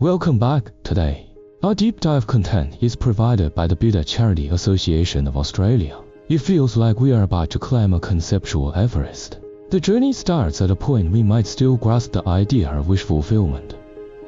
Welcome back. Today, our deep dive content is provided by the Buddha Charity Association of Australia. It feels like we are about to climb a conceptual Everest. The journey starts at a point we might still grasp the idea of wish fulfillment.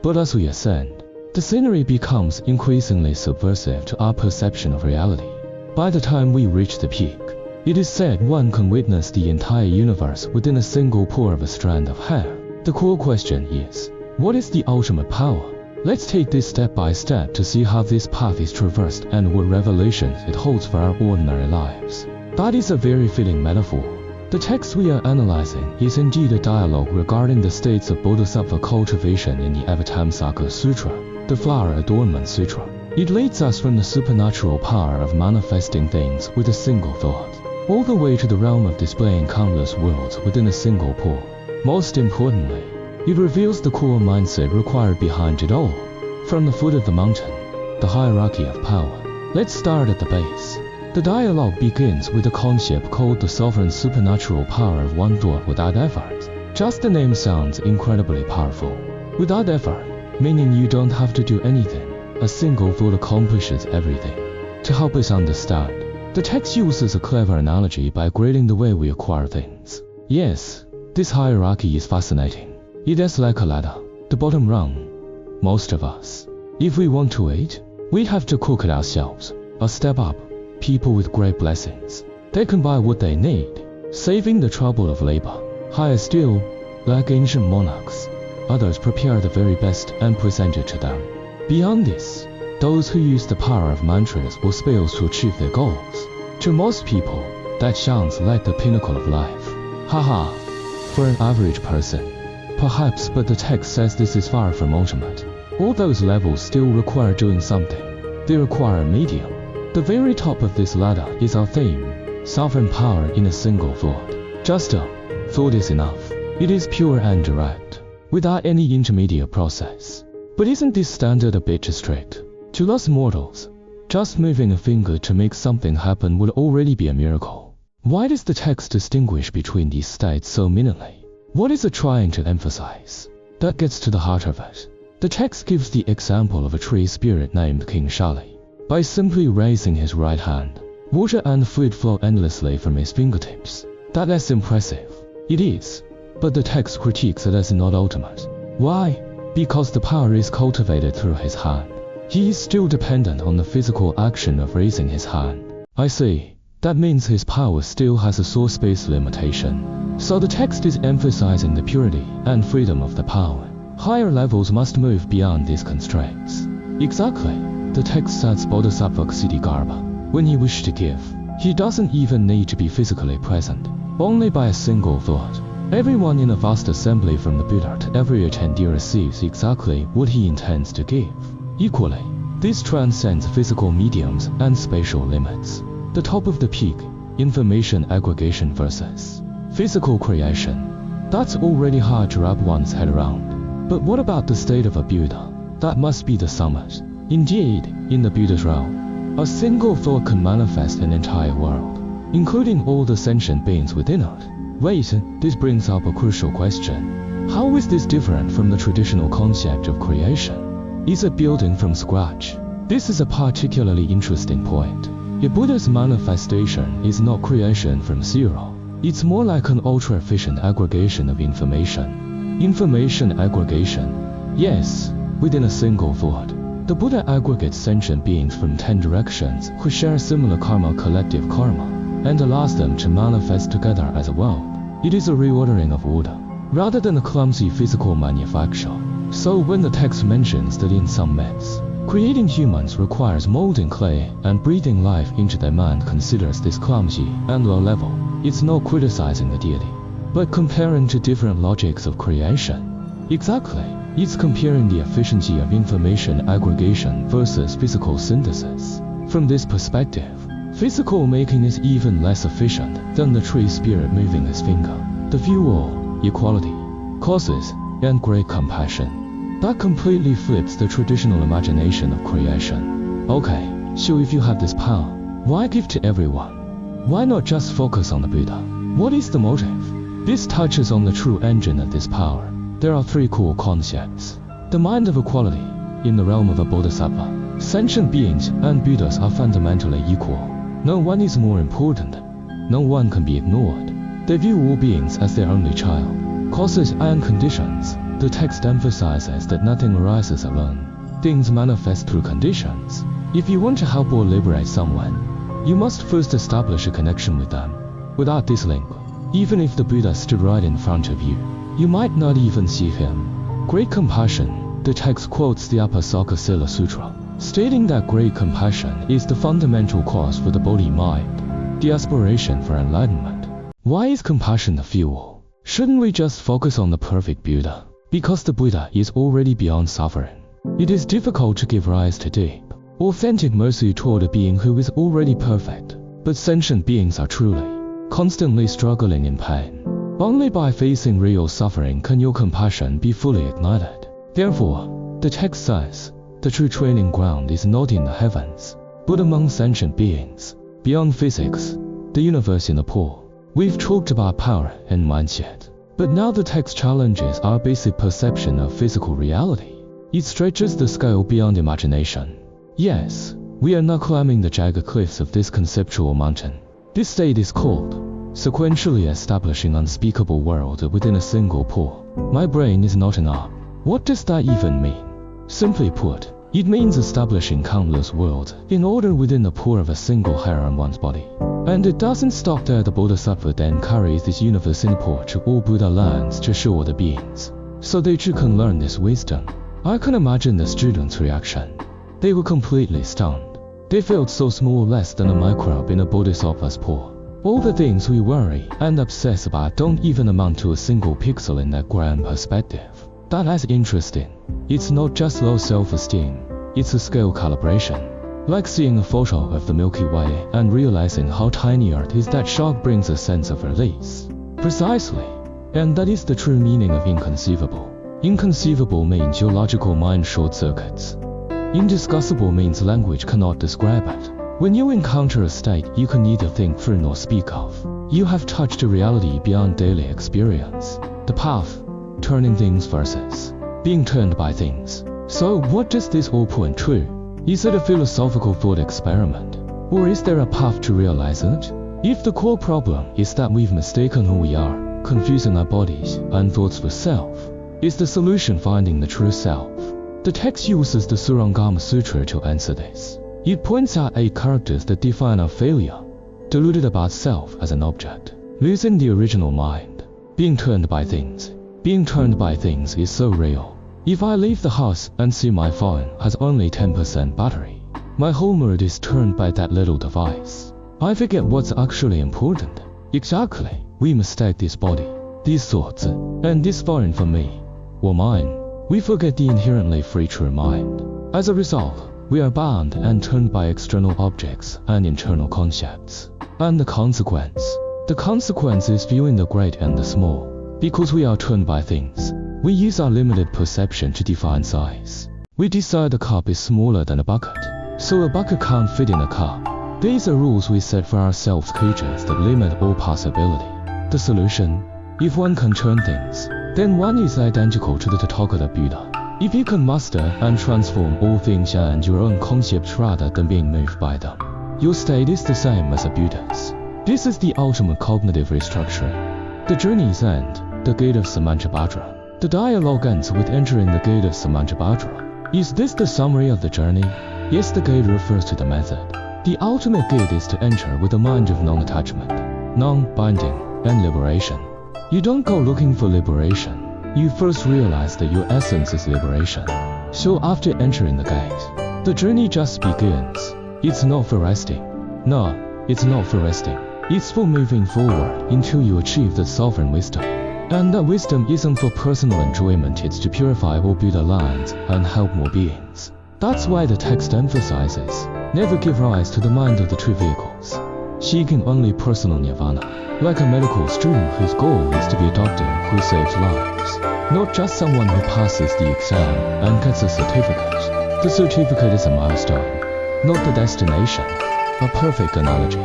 But as we ascend, the scenery becomes increasingly subversive to our perception of reality. By the time we reach the peak, it is said one can witness the entire universe within a single pour of a strand of hair. The core question is, what is the ultimate power? Let's take this step by step to see how this path is traversed and what revelations it holds for our ordinary lives. That is a very fitting metaphor. The text we are analyzing is indeed a dialogue regarding the states of bodhisattva cultivation in the Avatamsaka Sutra, the Flower Adornment Sutra. It leads us from the supernatural power of manifesting things with a single thought, all the way to the realm of displaying countless worlds within a single pour. Most importantly, it reveals the core mindset required behind it all. From the foot of the mountain, the hierarchy of power. Let's start at the base. The dialogue begins with a concept called the sovereign supernatural power of one thought without effort. Just the name sounds incredibly powerful. Without effort, meaning you don't have to do anything. A single thought accomplishes everything. To help us understand, the text uses a clever analogy by grading the way we acquire things. Yes, this hierarchy is fascinating. It is like a ladder, the bottom rung. Most of us, if we want to eat, we have to cook it ourselves. A step up, people with great blessings. They can buy what they need, saving the trouble of labor. Higher still, like ancient monarchs, others prepare the very best and present it to them. Beyond this, those who use the power of mantras or spells to achieve their goals. To most people, that sounds like the pinnacle of life. Haha, for an average person, perhaps, but the text says this is far from ultimate. All those levels still require doing something. They require a medium. The very top of this ladder is our theme, sovereign power in a single thought. Just a thought is enough. It is pure and direct, without any intermediate process. But isn't this standard a bit too strict? To us mortals, just moving a finger to make something happen would already be a miracle. Why does the text distinguish between these states so minutely? What is it trying to emphasize? That gets to the heart of it. The text gives the example of a tree spirit named King Shali. By simply raising his right hand, water and food flow endlessly from his fingertips. That is impressive. It is. But the text critiques it as not ultimate. Why? Because the power is cultivated through his hand. He is still dependent on the physical action of raising his hand. I see. That means his power still has a source-based limitation. So the text is emphasizing the purity and freedom of the power. Higher levels must move beyond these constraints. Exactly. The text says Bodhisattva Ksitigarbha. When he wishes to give, he doesn't even need to be physically present. Only by a single thought. Everyone in a vast assembly from the Buddha to every attendee receives exactly what he intends to give. Equally, this transcends physical mediums and spatial limits. The top of the peak, information aggregation versus physical creation. That's already hard to wrap one's head around. But what about the state of a Buddha? That must be the summit. Indeed, in the Buddha's realm, a single thought can manifest an entire world, including all the sentient beings within it. Wait, this brings up a crucial question. How is this different from the traditional concept of creation? Is it building from scratch? This is a particularly interesting point. A Buddha's manifestation is not creation from zero. It's more like an ultra-efficient aggregation of information. Information aggregation. Yes, within a single thought. The Buddha aggregates sentient beings from 10 directions who share similar karma, collective karma, and allows them to manifest together as a world. It is a reordering of order, rather than a clumsy physical manufacture. So when the text mentions that in some myths, creating humans requires molding clay and breathing life into their mind considers this clumsy and low level, it's not criticizing the deity, but comparing to different logics of creation. Exactly, it's comparing the efficiency of information aggregation versus physical synthesis. From this perspective, physical making is even less efficient than the tree spirit moving his finger. The view all, equality, causes, and great compassion. That completely flips the traditional imagination of creation. Okay, so if you have this power, why give to everyone? Why not just focus on the Buddha? What is the motive? This touches on the true engine of this power. There are three core concepts. The mind of equality, In the realm of a bodhisattva, sentient beings and Buddhas are fundamentally equal. No one is more important. No one can be ignored. They view all beings as their only child. Causes and conditions. The text emphasizes that nothing arises alone. Things manifest through conditions. If you want to help or liberate someone, you must first establish a connection with them. Without this link, even if the Buddha stood right in front of you, you might not even see him. Great compassion. The text quotes the Upper Sakasila Sutra, stating that great compassion is the fundamental cause for the body mind, the aspiration for enlightenment. Why is compassion the fuel? Shouldn't we just focus on the perfect Buddha? Because the Buddha is already beyond suffering. It is difficult to give rise to deep, authentic mercy toward a being who is already perfect. But sentient beings are truly, constantly struggling in pain. Only by facing real suffering can your compassion be fully ignited. Therefore, the text says, the true training ground is not in the heavens, but among sentient beings, beyond physics, the universe in the pool. We've talked about power and mindset, but now the text challenges our basic perception of physical reality. It stretches the scale beyond imagination. Yes, we are now climbing the jagged cliffs of this conceptual mountain. This state is called sequentially establishing unspeakable world within a single pool. My brain is not an arm. What does that even mean? Simply put, it means establishing countless worlds in order within the pool of a single hair on one's body. And it doesn't stop there. The Bodhisattva then carries this universe in port to all Buddha lands to show the beings, so they too can learn this wisdom. I can imagine the students' reaction. They were completely stunned. They felt so small, less than a microbe in a Bodhisattva's pool. All the things we worry and obsess about don't even amount to a single pixel in that grand perspective. That's interesting. It's not just low self-esteem, it's a scale calibration. Like seeing a photo of the Milky Way and realizing how tiny Earth is. That shock brings a sense of release. Precisely. And that is the true meaning of inconceivable. Inconceivable means your logical mind short circuits. Indiscussable means language cannot describe it. When you encounter a state you can neither think through nor speak of, you have touched a reality beyond daily experience. The path, turning things versus being turned by things. So what does this all point to? Is it a philosophical thought experiment? Or is there a path to realize it? If the core problem is that we've mistaken who we are, confusing our bodies and thoughts for self, is the solution finding the true self? The text uses the Surangama Sutra to answer this. It points out 8 characters that define our failure. Deluded about self as an object, losing the original mind, being turned by things. Being turned by things is so real. If I leave the house and see my phone has only 10% battery, my whole mood is turned by that little device. I forget what's actually important. Exactly, we mistake this body, these thoughts, and this phone for me, or mine. We forget the inherently free true mind. As a result, we are bound and turned by external objects and internal concepts. And the consequence is viewing the great and the small. Because we are turned by things, we use our limited perception to define size. We decide a cup is smaller than a bucket, so a bucket can't fit in a cup. These are rules we set for ourselves, creatures that limit all possibility. The solution? If one can turn things, then one is identical to the Tathagata Buddha. If you can master and transform all things and your own concepts rather than being moved by them, your state is the same as a Buddha's. This is the ultimate cognitive restructuring. The journey's end, the gate of Samantabhadra. The dialogue ends with entering the gate of Samantabhadra. Is this the summary of the journey? Yes, the gate refers to the method. The ultimate gate is to enter with a mind of non-attachment, non-binding, and liberation. You don't go looking for liberation. You first realize that your essence is liberation. So after entering the gate, the journey just begins. It's not for resting. No, it's not for resting. It's for moving forward until you achieve the sovereign wisdom. And that wisdom isn't for personal enjoyment, it's to purify all Buddha lands and help more beings. That's why the text emphasizes, never give rise to the mind of the true vehicles, seeking only personal nirvana. Like a medical student whose goal is to be a doctor who saves lives, not just someone who passes the exam and gets a certificate. The certificate is a milestone, not the destination. A perfect analogy.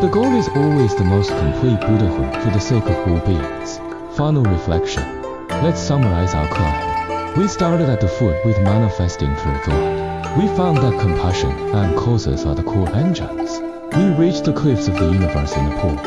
The goal is always the most complete Buddhahood for the sake of all beings. Final reflection. Let's summarize our climb. We started at the foot with manifesting through thought. We found that compassion and causes are the core engines. We reached the cliffs of the universe in a pool.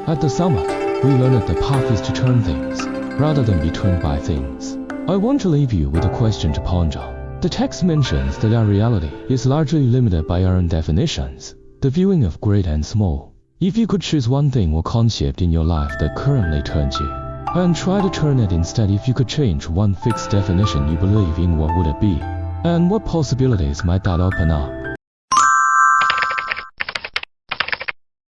At the summit, we learned that the path is to turn things, rather than be turned by things. I want to leave you with a question to ponder. The text mentions that our reality is largely limited by our own definitions, the viewing of great and small. If you could choose one thing or concept in your life that currently turns you, and try to turn it instead, if you could change one fixed definition you believe in, what would it be? And what possibilities might that open up?